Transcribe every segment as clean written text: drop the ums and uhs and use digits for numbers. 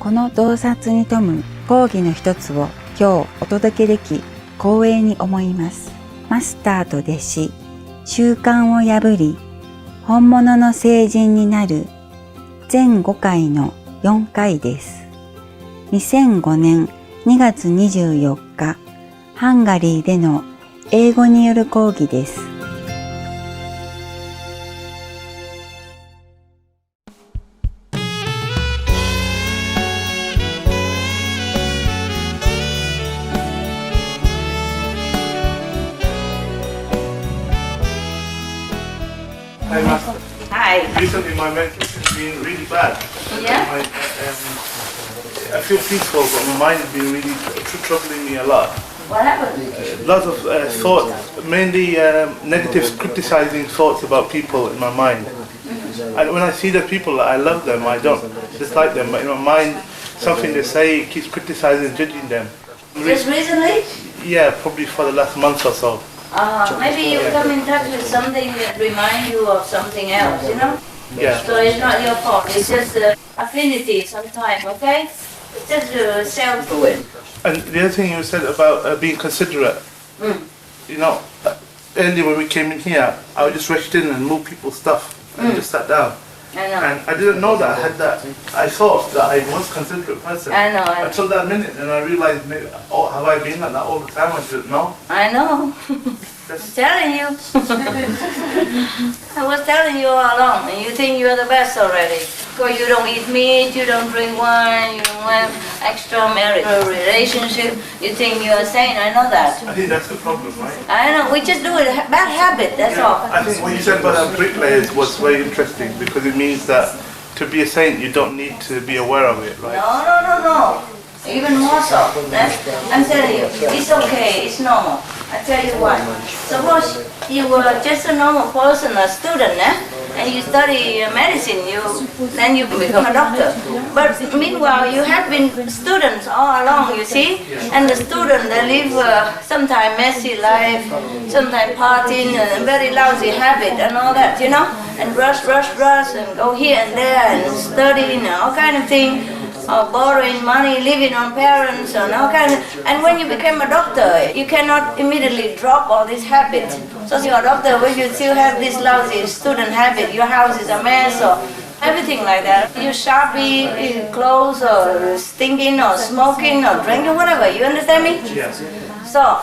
この洞察に富む講義の一つを今日お届けでき光栄に思います。マスターと弟子、習慣を破り、本物の聖人になる全5回の4回です。2005年2月24日、ハンガリーでの英語による講義です。Hi, Master. Hi. Recently, my mental has been really bad. Yeah? I feel peaceful, but my mind has been really troubling me a lot. What happened? Lots of thoughts, mainly negative, criticizing thoughts about people in my mind. And when I see the people, I love them. I don't dislike them, but in my mind, something they say keeps criticizing and judging them. Just recently? Yeah, probably for the last month or so. Maybe you come in touch with something that reminds you of something else, you know? Yeah. So it's not your fault, it's just affinity sometimes, okay? It's just self-doing. And the other thing you said about being considerate, you know, earlier when we came in here, I just rushed in and moved people's stuff and just sat down. I know. And I didn't know that I had that. I thought that I was a considerate person. I know. Until that minute, and I realized, maybe, oh, have I been like that all the time? I didn't know. I know. I'm telling you. I was telling you all along, and you think you're the best already. Because you don't eat meat, you don't drink wine, you don't have extramarital relationship, you think you're a saint, I know that. I think that's the problem, right? I know, we just do it, bad habit, that's all. I think what you said about bricklayers was very interesting because it means that to be a saint, you don't need to be aware of it, right? No. Even more so. I'm telling you, it's okay, it's normal. I tell you why. Suppose you were just a normal person, a student, and you study medicine, then you become a doctor. But meanwhile, you have been students all along, you see? And the student, they live sometimes messy life, sometimes partying, and very lousy habit and all that, you know? And rush, and go here and there, and studying, and all kind of things. Or borrowing money, living on parents, and all kind of. And when you become a doctor, you cannot immediately drop all this habit. So you're a doctor, when you still have this lousy student habit, your house is a mess, or everything like that. You shabby clothes, or stinking, or smoking, or drinking, whatever. You understand me? Yes. So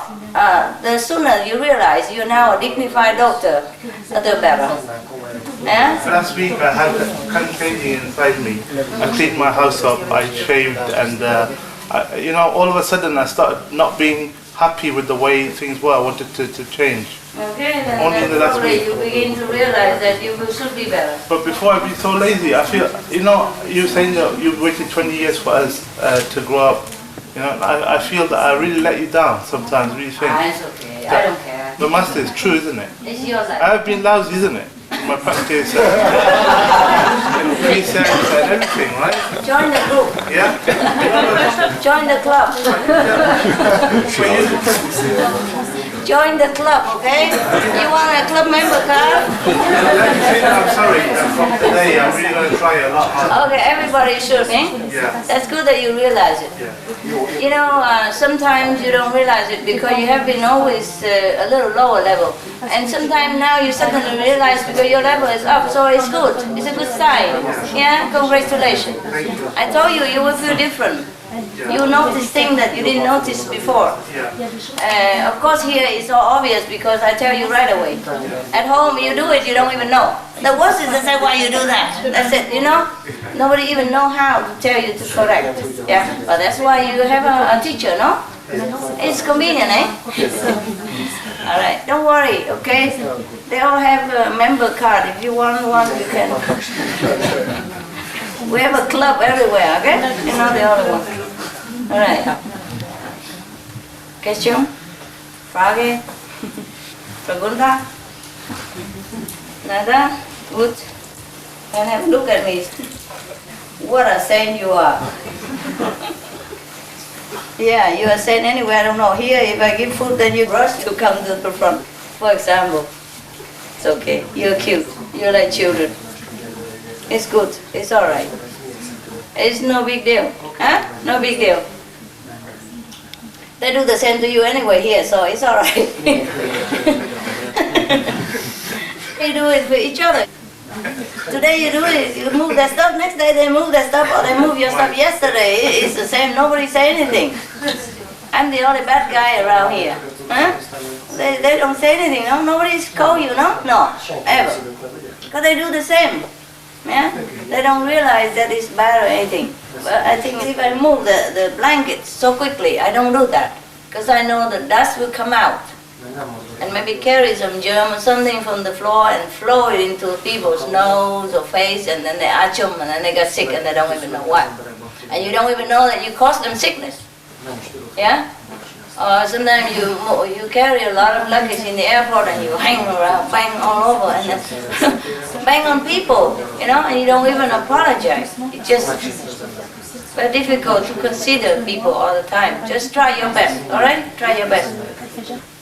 the sooner you realize you're now a dignified doctor, the better. Yeah? Last week I had contagion inside me. I cleaned my house up, I shaved, and all of a sudden I started not being happy with the way things were. I wanted to change. Okay, then Only in the last week. You begin to realize that you should be better. But before I'd be so lazy, I feel, you saying that you've waited 20 years for us to grow up. I feel that I really let you down sometimes, really think. It's okay, I don't care. The master, it's true, isn't it? It's your life. I've been lousy, isn't it? In my practice, precepts and everything, right? Join the group. Yeah? Join the club. Join the club, okay? You want a club member card? I'm sorry, from today I'm really going to try a lot harder. Okay, everybody should, eh? Yeah. That's good that you realize it. Yeah. Sometimes you don't realize it because you have been always a little lower level. And sometimes now you suddenly realize because your level is up, so it's good. It's a good sign. Yeah, congratulations. I told you, you will feel different. You notice things that you didn't notice before. Of course here it's so obvious because I tell you right away. At home you do it, you don't even know. The worst is to say why you do that. That's it, Nobody even know how to tell you to correct. Yeah, but that's why you have a teacher, no? It's convenient, eh? Alright, don't worry, okay? They all have a member card. If you want one, you can. We have a club everywhere, okay? The other one. Alright. Question? Frage? Pregunta? Nada? Good. And have a look at me. What a saint you are. Yeah, you are saint anywhere, I don't know. Here, if I give food, then you rush to come to the front. For example. It's okay. You're cute. You're like children. It's good. It's all right. It's no big deal. Huh? No big deal. They do the same to you anyway here, so it's alright. We do it for each other. Today you do it, you move that stuff, next day they move that stuff, or they move your stuff yesterday. It's the same, nobody say anything. I'm the only bad guy around here. Huh? They don't say anything, no? Nobody's call you, no? No, ever. Because they do the same. Yeah? They don't realize that it's bad or anything. But I think if I move the blanket so quickly, I don't do that. Because I know the dust will come out. And maybe carry some germ or something from the floor and flow it into people's nose or face, and then they achum, and then they get sick and they don't even know why. And you don't even know that you caused them sickness. Yeah? Or sometimes you carry a lot of luggage in the airport and you hang around, bang all over, and then bang on people, you know, and you don't even apologize. It's just very difficult to consider people all the time. Just try your best, all right? Try your best.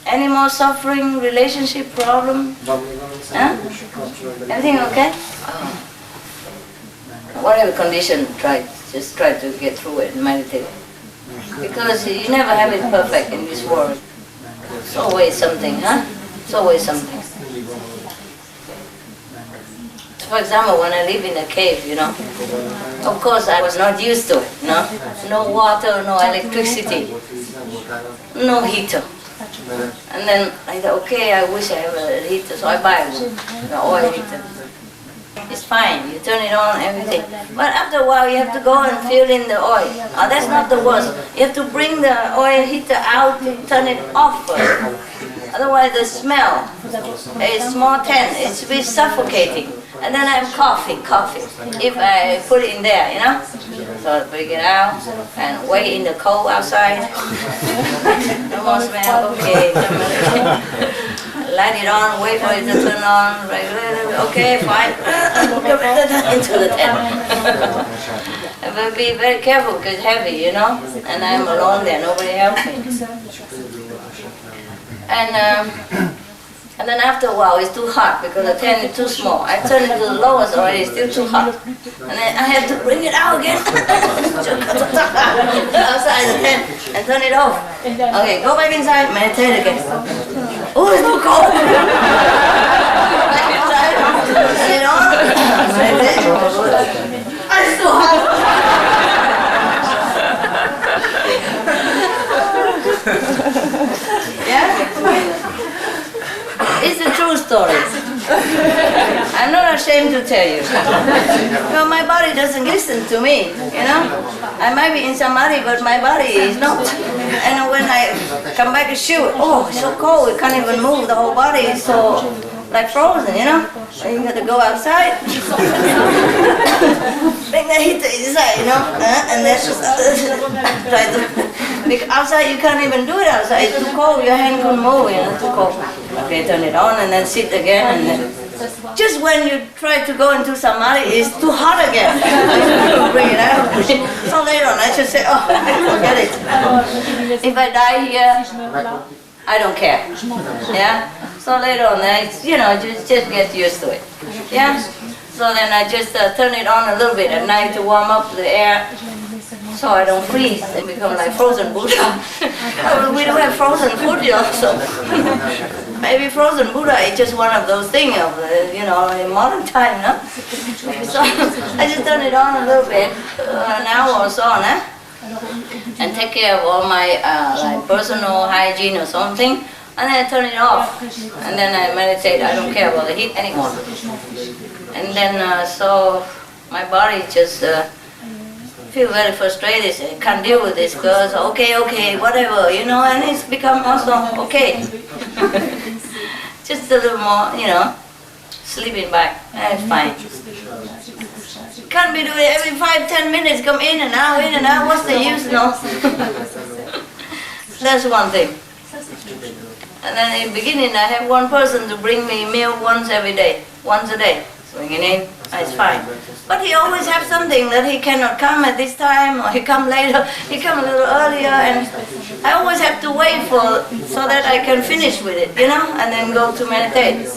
Any more suffering, relationship problem? Huh? Everything okay? Whatever condition, just try to get through it and meditate. Because you never have it perfect in this world. It's always something, huh? It's always something. For example, when I live in a cave, you know, of course I was not used to it, no? No water, no electricity, no heater. And then I thought, okay, I wish I have a heater, so I buy one, the oil heater. It's fine, you turn it on, everything. But after a while you have to go and fill in the oil. Oh, that's not the worst. You have to bring the oil heater out, turn it off first. Otherwise the smell is more tense, it's a bit suffocating. And then I'm coughing, if I put it in there, you know. So bring it out and wait in the cold outside. No more smell, okay. Light it on, wait for it to turn on, okay, fine. Into the tent. But be very careful because it's heavy, you know. And I'm alone there, nobody helps me. And then after a while it's too hot because the tent is too small. I turn it to the lowest already, it's still too hot. And then I have to bring it out again. Outside the tent and turn it off. Okay, go back inside, meditate again. Oh, it's so cold. Back inside, turn it on, meditate. Oh, it's too hot. Yeah? It's a true story. I'm not ashamed to tell you. No, my body doesn't listen to me, you know. I might be in samadhi, but my body is not. And when I come back to shoot, oh, it's so cold, it can't even move. The whole body is so like frozen, you know. And you got to go outside. Bring the heater inside, you know. And then try to. Because outside you can't even do it outside. It's too cold. Your hand can't move, you know. Too cold. Okay, turn it on and then sit again, and then just when you try to go into samadhi, it's too hot again. Bring it out. So later on, I should say, oh, forget it. If I die here, I don't care. Yeah. So later on, you know, just get used to it. Yeah. So then I just turn it on a little bit at night to warm up the air, so I don't freeze and become like frozen Buddha. We don't have frozen food, you know, so maybe frozen Buddha is just one of those things of, you know, in modern time, no? So I just turn it on a little bit, an hour or so, no? And take care of all my like personal hygiene or something, and then I turn it off, and then I meditate. I don't care about the heat anymore. And then so my body just feel very frustrated, and can't deal with this girl, so okay, whatever, you know, and it's become also okay. Just a little more, you know, sleeping back, and it's fine. Can't be doing it every 5-10 minutes, come in and out, what's the use, no? That's one thing. And then in the beginning I have one person to bring me milk once a day. Bring it in, it's fine. But he always has something that he cannot come at this time, or he come later, he come a little earlier, and I always have to wait so that I can finish with it, you know, and then go to meditate.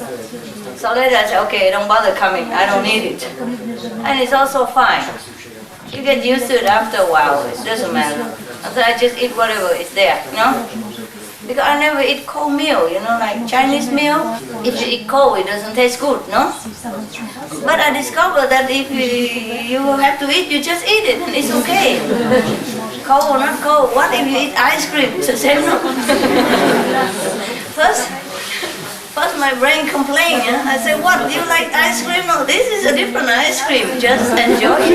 So later I say, okay, don't bother coming, I don't need it. And it's also fine. You get used to it after a while. It doesn't matter. So I just eat whatever is there, you know. Because I never eat cold meal, you know, like Chinese meal. If you eat cold, it doesn't taste good, no? But I discovered that if you have to eat, you just eat it, and it's okay. Cold or not cold. What if you eat ice cream? It's the same, no? First my brain complained, you know? I said, what, do you like ice cream? No, this is a different ice cream. Just enjoy it.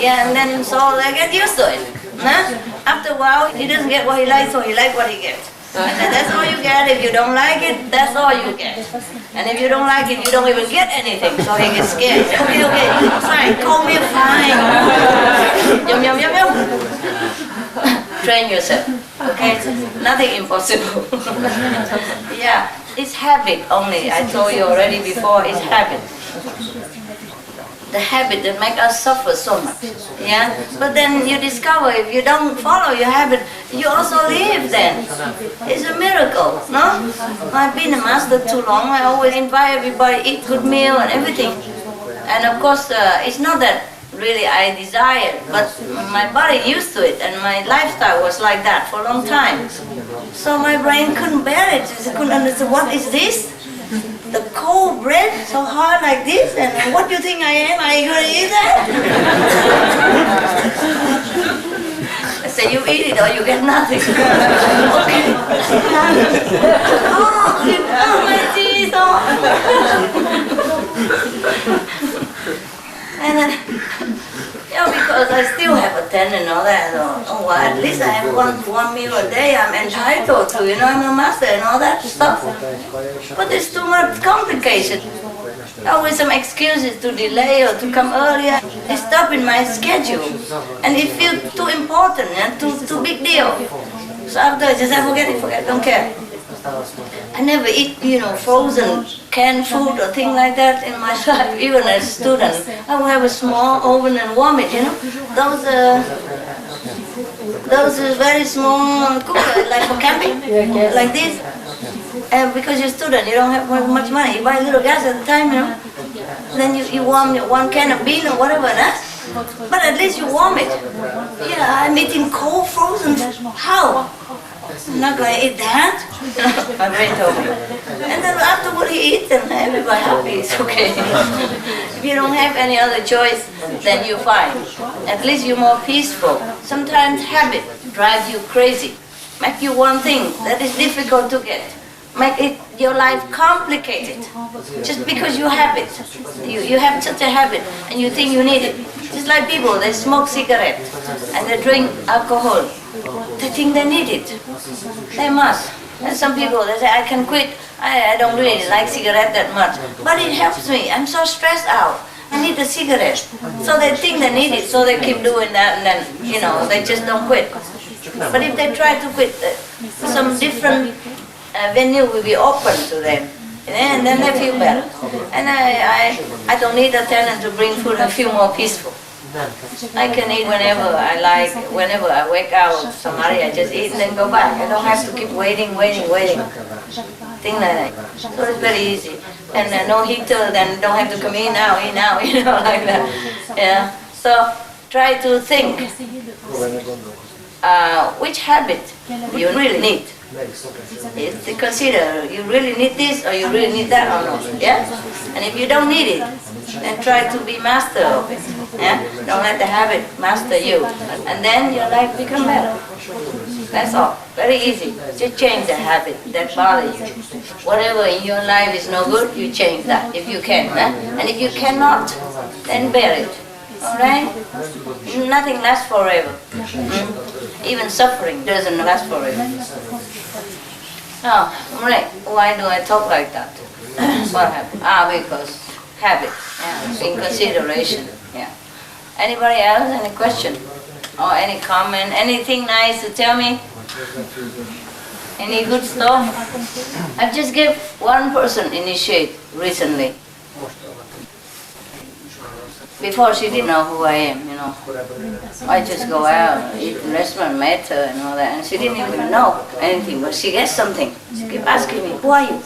Yeah, and then so I get used to it. Huh? After a while, he doesn't get what he likes, so he likes what he gets. And that's all you get. If you don't like it, that's all you get. And if you don't like it, you don't even get anything. So he gets scared. Okay, fine, call me fine. Yum, yum, yum, yum. Train yourself. Okay? Nothing impossible. Yeah, it's habit only. I told you already before, it's habit. The habit that make us suffer so much. Yeah? But then you discover if you don't follow your habit, you also live then. It's a miracle, no? I've been a master too long. I always invite everybody to eat good meal and everything. And of course, it's not that really I desire, but my body used to it, and my lifestyle was like that for a long time. So my brain couldn't bear it. It couldn't understand, what is this? The cold bread, so hard like this, and what do you think I am? Are you going to eat that? I said, you eat it or you get nothing. Okay. Oh, my teeth. And then, because I still have a 10 and all that. Oh, well, at least I have one meal a day I'm entitled to, you know, I'm a master and all that stuff. But it's too much complication. Always some excuses to delay or to come earlier. It's stopping my schedule. And it feels too important and too big deal. So after I just say, forget, don't care. I never eat, frozen canned food or thing like that in my life, even as a student. I would have a small oven and warm it, Those very small cookers, like for camping, like this. Because you're a student, you don't have much money. You buy a little gas at the time, Then you warm one can of bean or whatever, But at least you warm it. Yeah, I'm eating cold frozen. How? I'm not going to eat that. My brain told me. And then afterward he eats and everybody happy, it's okay. If you don't have any other choice, then you're fine. At least you're more peaceful. Sometimes habit drives you crazy. Make you one thing that is difficult to get. Make your life complicated. Just because you have it. You have such a habit and you think you need it. Just like people, they smoke cigarettes and they drink alcohol. They think they need it. They must. And some people, they say, I can quit. I don't really like cigarette that much. But it helps me. I'm so stressed out. I need a cigarette. So they think they need it, so they keep doing that, and then, they just don't quit. But if they try to quit, some different venue will be open to them. And then they feel better. And I don't need a tenant to bring food. I feel more peaceful. I can eat whenever I like. Whenever I wake out of Somalia, I just eat and then go back. I don't have to keep waiting. Thing like that. So it's very easy. And no heater, then don't have to come in now, like that. Yeah. So try to think which habit you really need. To consider, you really need this or you really need that or not. Yeah? And if you don't need it, then try to be master of it. Yeah? Don't let the habit master you. And then your life become better. That's all. Very easy. Just change the habit that bothers you. Whatever in your life is no good, you change that if you can. And if you cannot, then bear it. Alright? Nothing lasts forever. Even suffering doesn't last forever. Oh, right. Why do I talk like that? What happened? Because habit. Yeah. In consideration. Yeah. Anybody else? Any question? Or any comment? Anything nice to tell me? Any good stuff? I've just gave one person initiate recently. Before she didn't know who I am, I just go out, eat in restaurant, met her and all that, and she didn't even know anything, but she gets something. She kept asking me, who are you?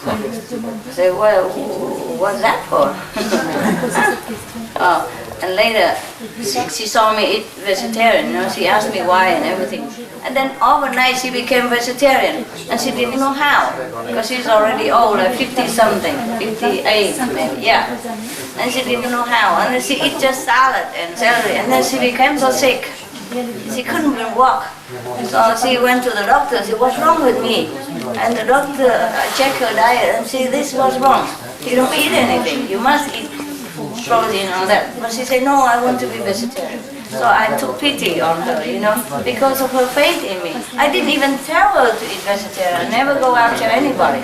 I say, well, what's that for? And later, she saw me eat vegetarian, you know, she asked me why and everything. And then overnight she became vegetarian, and she didn't know how, because she's already old, like 50-something, 58 maybe, yeah. And she didn't know how, and then she eat just salad and celery, and then she became so sick. She couldn't even walk. So she went to the doctor and said, what's wrong with me? And the doctor checked her diet and said, this was wrong. You don't eat anything, you must eat protein and all that. But she said, no, I want to be vegetarian. So I took pity on her, you know, because of her faith in me. I didn't even tell her to eat vegetarian. I never go out to anybody.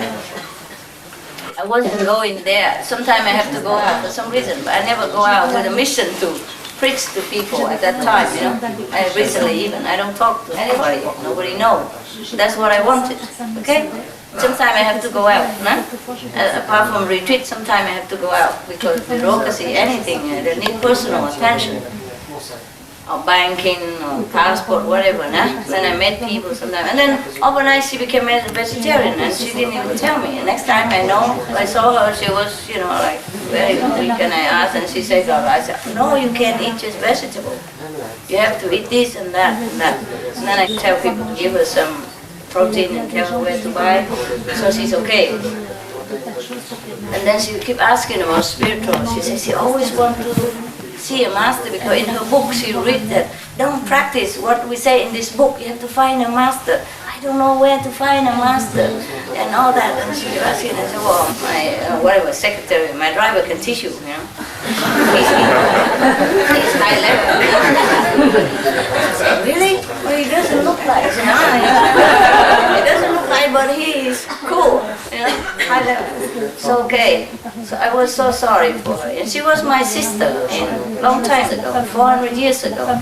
I wasn't going there. Sometimes I have to go out for some reason, but I never go out with a mission to preach to people at that time, you know. And recently even, I don't talk to anybody. Nobody knows. That's what I wanted, okay? Sometimes I have to go out, no? Apart from retreat, sometimes I have to go out because bureaucracy, anything, they need personal attention. Or banking, or passport, whatever, no? Then I met people sometimes. And then overnight she became a vegetarian and she didn't even tell me. And next time I know, I saw her, she was, you know, like very weak, and I asked and she said, oh, I said, no, you can't eat just vegetable. You have to eat this and that and that. And then I tell people to give her some protein and tell her where to buy, so she's okay. And then she keep asking about spiritual. She says she always wants to see a master, because in her book she read that don't practice what we say in this book, you have to find a master. I don't know where to find a master and all that. And she was asking, I said, well, my whatever secretary, my driver can teach you, you know. He's high level. I said, really? Well, he doesn't look like, you know. He doesn't look like, but he is cool, you know, high level. So okay. So I was so sorry for her. And she was my sister in long time ago, 400 years ago.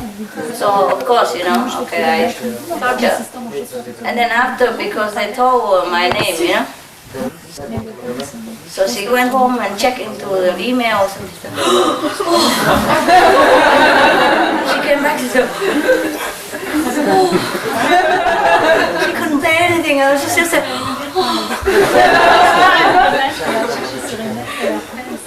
So of course, you know, okay, I taught her. And then after, because I told her my name, you know. So she went home and checked into the emails and she said, she came back and said, she couldn't say anything. I was just said,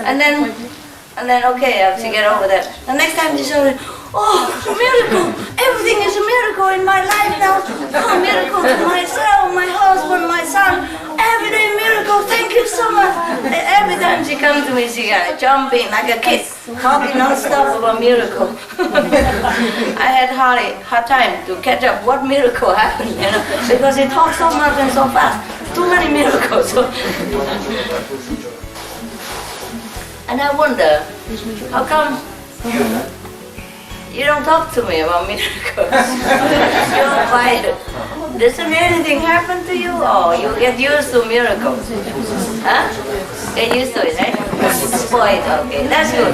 and then okay, I have to get over that. The next time she said, oh, a miracle! Everything is a miracle in my life now. Oh, a miracle to myself, my husband, my son. Every day miracle. Thank you so much. Every time she comes to me, she got jumping like a kid, talking non-stop about miracle. I had hard time to catch up what miracle happened, you know, because he talks so much and so fast. Too many miracles. And I wonder, how come you don't talk to me about miracles? You're quiet. Doesn't anything happen to you? Or you get used to miracles? Huh? Get used to it, right? Spoiled, okay, that's good.